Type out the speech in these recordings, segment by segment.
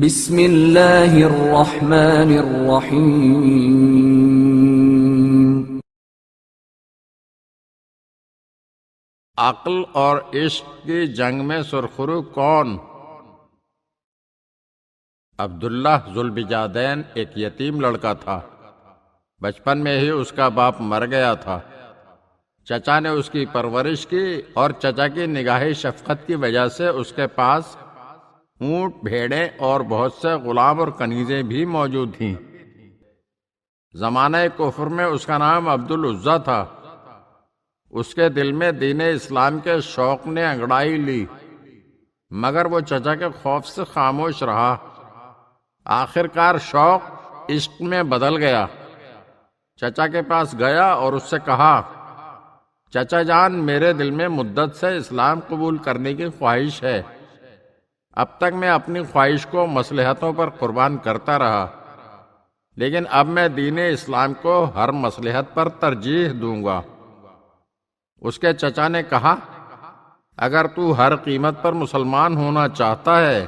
بسم اللہ الرحمن الرحیم۔ عقل اور عشق کی جنگ میں سرخرو کون؟ عبداللہ ذوالبجادین ایک یتیم لڑکا تھا۔ بچپن میں ہی اس کا باپ مر گیا تھا۔ چچا نے اس کی پرورش کی اور چچا کی نگاہ شفقت کی وجہ سے اس کے پاس اونٹ، بھیڑیں اور بہت سے غلام اور کنیزیں بھی موجود تھیں۔ زمانہ کفر میں اس کا نام عبدالعزیٰ تھا۔ اس کے دل میں دین اسلام کے شوق نے انگڑائی لی، مگر وہ چچا کے خوف سے خاموش رہا۔ آخر کار شوق عشق میں بدل گیا۔ چچا کے پاس گیا اور اس سے کہا، چچا جان، میرے دل میں مدت سے اسلام قبول کرنے کی خواہش ہے۔ اب تک میں اپنی خواہش کو مصلحتوں پر قربان کرتا رہا، لیکن اب میں دین اسلام کو ہر مصلحت پر ترجیح دوں گا۔ اس کے چچا نے کہا، اگر تو ہر قیمت پر مسلمان ہونا چاہتا ہے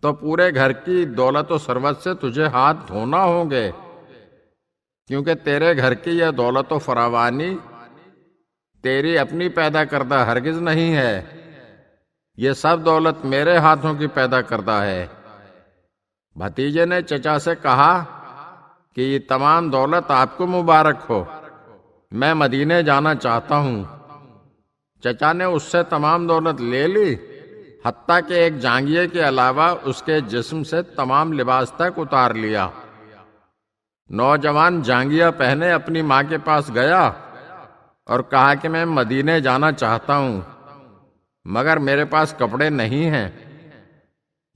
تو پورے گھر کی دولت و ثروت سے تجھے ہاتھ دھونا ہوں گے، کیونکہ تیرے گھر کی یہ دولت و فراوانی تیری اپنی پیدا کردہ ہرگز نہیں ہے، یہ سب دولت میرے ہاتھوں کی پیدا کردہ ہے۔ بھتیجے نے چچا سے کہا کہ یہ تمام دولت آپ کو مبارک ہو، میں مدینے جانا چاہتا ہوں۔ چچا نے اس سے تمام دولت لے لی، حتیٰ کہ ایک جانگیے کے علاوہ اس کے جسم سے تمام لباس تک اتار لیا۔ نوجوان جانگیہ پہنے اپنی ماں کے پاس گیا اور کہا کہ میں مدینے جانا چاہتا ہوں، مگر میرے پاس کپڑے نہیں ہیں۔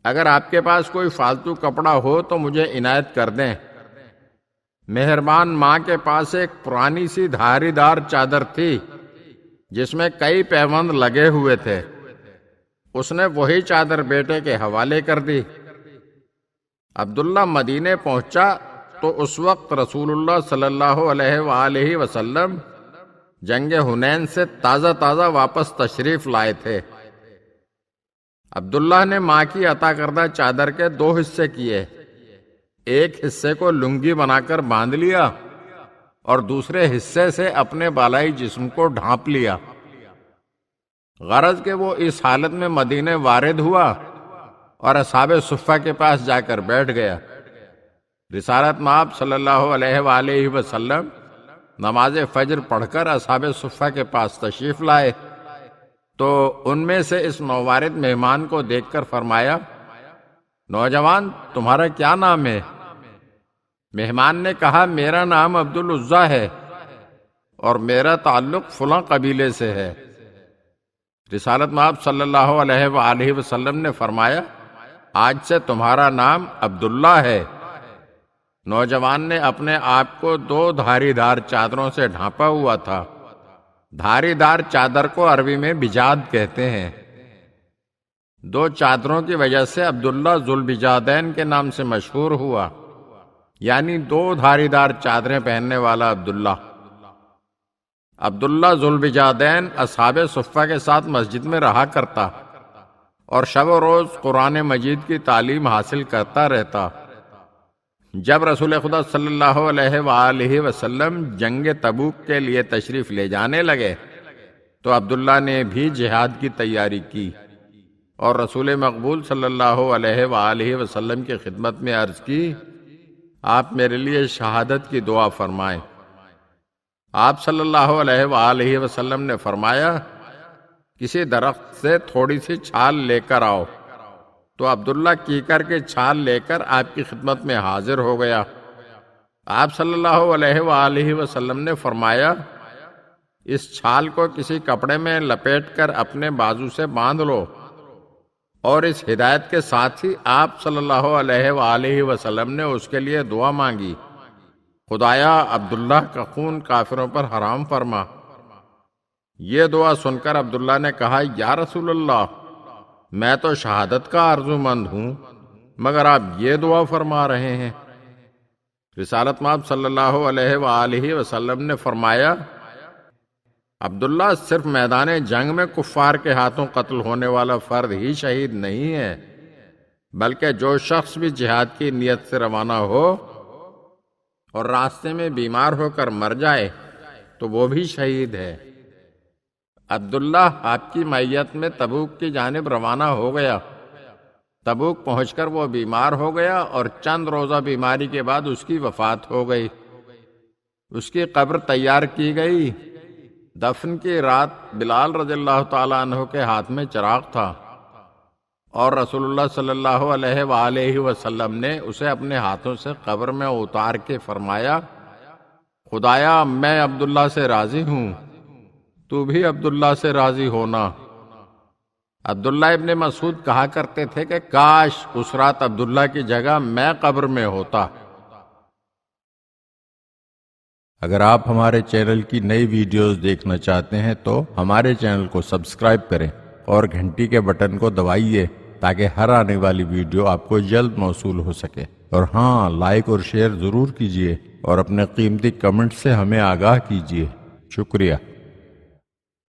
اگر آپ کے پاس کوئی فالتو کپڑا ہو تو مجھے عنایت کر دیں۔ مہربان ماں کے پاس ایک پرانی سی دھاری دار چادر تھی جس میں کئی پیوند لگے ہوئے تھے۔ اس نے وہی چادر بیٹے کے حوالے کر دی۔ عبداللہ مدینے پہنچا تو اس وقت رسول اللہ صلی اللہ علیہ وآلہ وسلم جنگ حنین سے تازہ تازہ واپس تشریف لائے تھے۔ عبداللہ نے ماں کی عطا کردہ چادر کے دو حصے کیے، ایک حصے کو لنگی بنا کر باندھ لیا اور دوسرے حصے سے اپنے بالائی جسم کو ڈھانپ لیا، غرض کہ وہ اس حالت میں مدینے وارد ہوا اور اصحاب صفہ کے پاس جا کر بیٹھ گیا۔ رسالت مآب صلی اللہ علیہ وآلہ وسلم نماز فجر پڑھ کر اصحاب صفہ کے پاس تشریف لائے تو ان میں سے اس نووارد مہمان کو دیکھ کر فرمایا، نوجوان، تمہارا کیا نام ہے؟ مہمان نے کہا، میرا نام عبدالعزیٰ ہے اور میرا تعلق فلاں قبیلے سے ہے۔ رسالت مآب صلی اللہ علیہ وآلہ وسلم نے فرمایا، آج سے تمہارا نام عبداللہ ہے۔ نوجوان نے اپنے آپ کو دو دھاری دار چادروں سے ڈھانپا ہوا تھا۔ دھاری دار چادر کو عربی میں بجاد کہتے ہیں۔ دو چادروں کی وجہ سے عبداللہ ذوالبجادین کے نام سے مشہور ہوا، یعنی دو دھاری دار چادریں پہننے والا عبداللہ۔ عبداللہ ذوالبجادین اصحاب صفہ کے ساتھ مسجد میں رہا کرتا اور شب و روز قرآن مجید کی تعلیم حاصل کرتا رہتا۔ جب رسول خدا صلی اللہ علیہ وآلہ وسلم جنگ تبوک کے لیے تشریف لے جانے لگے تو عبداللہ نے بھی جہاد کی تیاری کی اور رسول مقبول صلی اللہ علیہ وآلہ وسلم کی خدمت میں عرض کی، آپ میرے لیے شہادت کی دعا فرمائیں۔ آپ صلی اللہ علیہ وآلہ وسلم نے فرمایا، کسی درخت سے تھوڑی سی چھال لے کر آؤ۔ تو عبداللہ کیکر کی چھال لے کر آپ کی خدمت میں حاضر ہو گیا۔ آپ صلی اللہ علیہ وآلہ وسلم نے فرمایا، اس چھال کو کسی کپڑے میں لپیٹ کر اپنے بازو سے باندھ لو، اور اس ہدایت کے ساتھ ہی آپ صلی اللہ علیہ وآلہ وسلم نے اس کے لیے دعا مانگی، خدایا عبداللہ کا خون کافروں پر حرام فرما۔ یہ دعا سن کر عبداللہ نے کہا، یا رسول اللہ، میں تو شہادت کا آرزو مند ہوں، مگر آپ یہ دعا فرما رہے ہیں۔ رسالت مآب صلی اللہ علیہ وآلہ وسلم نے فرمایا، عبداللہ صرف میدان جنگ میں کفار کے ہاتھوں قتل ہونے والا فرد ہی شہید نہیں ہے، بلکہ جو شخص بھی جہاد کی نیت سے روانہ ہو اور راستے میں بیمار ہو کر مر جائے تو وہ بھی شہید ہے۔ عبداللہ آپ کی معیت میں تبوک کی جانب روانہ ہو گیا۔ تبوک پہنچ کر وہ بیمار ہو گیا اور چند روزہ بیماری کے بعد اس کی وفات ہو گئی۔ اس کی قبر تیار کی گئی۔ دفن کی رات بلال رضی اللہ تعالیٰ عنہ کے ہاتھ میں چراغ تھا اور رسول اللہ صلی اللہ علیہ وآلہ وسلم نے اسے اپنے ہاتھوں سے قبر میں اتار کے فرمایا، خدایا میں عبداللہ سے راضی ہوں، تو بھی عبداللہ سے راضی ہونا۔ عبداللہ ابن مسعود کہا کرتے تھے کہ کاش اس رات عبداللہ کی جگہ میں قبر میں ہوتا۔ اگر آپ ہمارے چینل کی نئی ویڈیوز دیکھنا چاہتے ہیں تو ہمارے چینل کو سبسکرائب کریں اور گھنٹی کے بٹن کو دبائیے تاکہ ہر آنے والی ویڈیو آپ کو جلد موصول ہو سکے۔ اور ہاں، لائک اور شیئر ضرور کیجیے اور اپنے قیمتی کمنٹ سے ہمیں آگاہ کیجیے۔ شکریہ۔